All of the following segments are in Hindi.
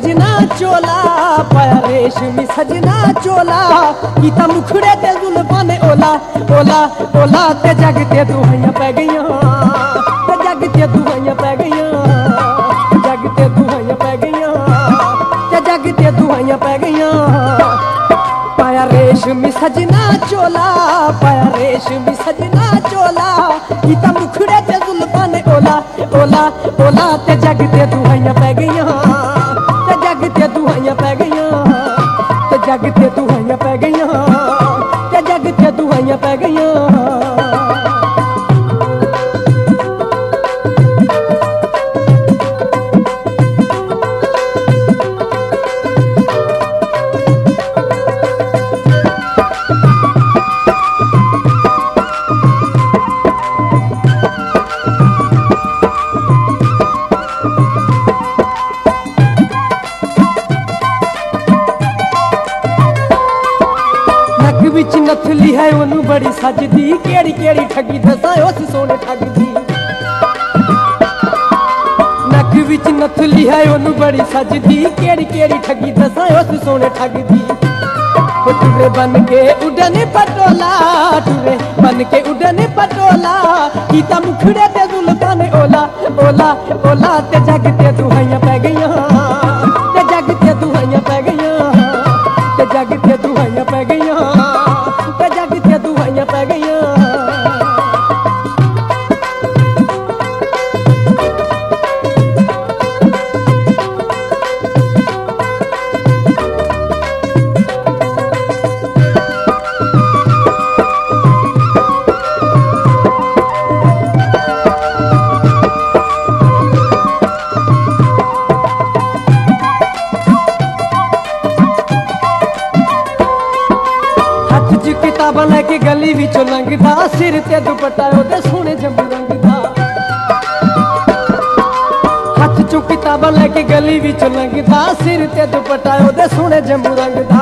सजना चोला पाया रेशमी सजना चोला कीता मुखड़े ते जुल्फां ने ओला ओला ओला ते जग ते दुहाइयां पै गईयां ते जग ते दुहाइयां पै गईयां जग ते दुहाइयां पै गईयां ते जग ते दुहाइयां पै गईयां पाया रेशमी सजना चोला पाया रेशमी सजना चोला कीता मुखड़े ते जुल्फां ने ओला ओला ओला ते जग ते दुहाइयां पै गईयां ते जग ते दुहाइयां पै गईयां ते जग ते दुहाइयां पै गईयां ते जग ते दुहाइयां पै गईयां। विच नथली है ओनू बड़ी सजदी केड़ी केड़ी ठगी दसा उस सोने ठगदी नक विच नथली है ओनू बड़ी सजदी केड़ी केड़ी ठगी दसा उस सोने ठगदी टुरे बन के उड़ने पटोला टुरे बन के उड़ने पटोला कीता मुखड़े ते जुल्फां ने ओला ओला ओला ते जग ते दुहाइयां पै गईयां ते जग ते दुहाइयां पै गईयां ते जग ते दुहाइयां पै गईयां ते जग ते दुहाइयां पै गईयां। किताबां लैके गली विचों लंघदा सिर ते दुपट्टा ओदे सोहणे जंबू रंग दा हत्थ चों किताबां लैके गली विचों लंघदा सिर ते दुपट्टा ओदे सोहणे जंबू रंग दा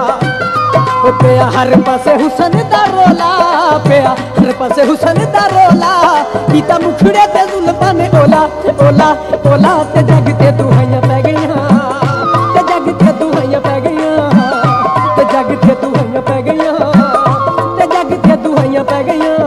ओ पिया हर पासे हुसन दा रोला पिया हर पासे हुसन दा रोला कीता मुखड़े ते जुल्फां ने ओला ओला ओला ते जग ते दुहाइयां पै गईयां ते जग ते दुहाइयां पै गईयां ते जग ते दुहाइयां पै गईयां जग ते दुहाइयां पै गईयां।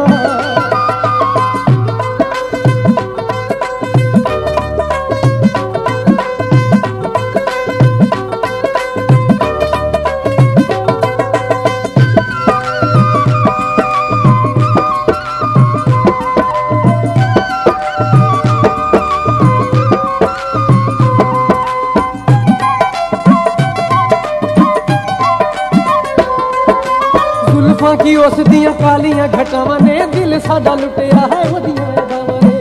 जुल्फां की उस दियां कालियां घटावां ने दिल साडा लुटिया है ओदियां अदावां ने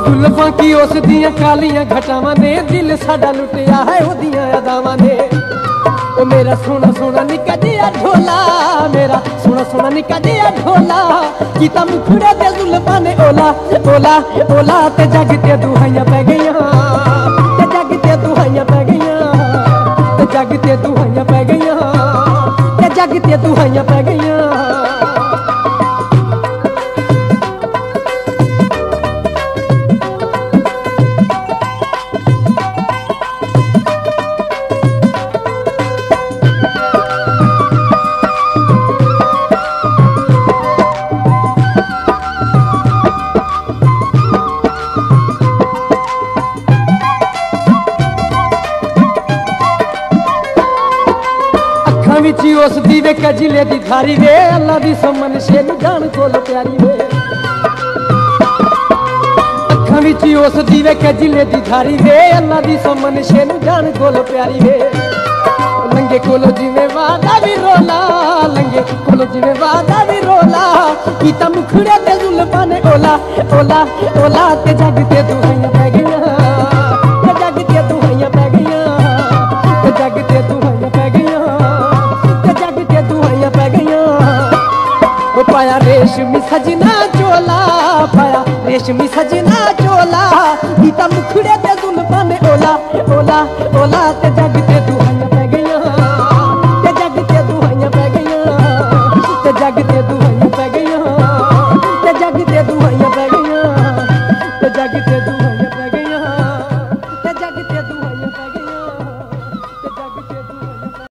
जुल्फां की उस दियां कालियां घटावां ने दिल साडा लुटिया है ओदियां अदावां ने ओ मेरा सोना सोना निक्का जिहा ढोला मेरा सोना सोना निक्का जिहा ढोला कीता मुखड़े ते जुल्फां ने ओला ओला ओला ते जग ते दुहाइयां पै गईयां ते जग ते दुहाइयां पै गईयां ते जग ते दुहाइयां पै गईयां जग ते दुहाइयां पै गईयां। विची उस दी वे कजले दी धारी वे अल्लाह दी समन शेन जान कोल प्यारी वे अखां विची उस दी वे कजले दी धारी वे अल्लाह दी समन शेन जान कोल प्यारी वे लंगे कोलो जिवें वादा भी रोला लंगे कोलो जिवें वादा भी रोला कीता मुखड़े ते जुल्फां ने ओला ओला ओला ते जग ते दुहाइयां पै गईयां ते जग ते दुहाइयां पै गईयां ते जग ते दुहाइयां पै गईयां दुहाइयां पै गईयां। ओ पाया रेशमी सजना चोला पाया रेशमी सजना चोला कीता मुखड़े ते जुल्फां ने ओला ओला ओला ते जग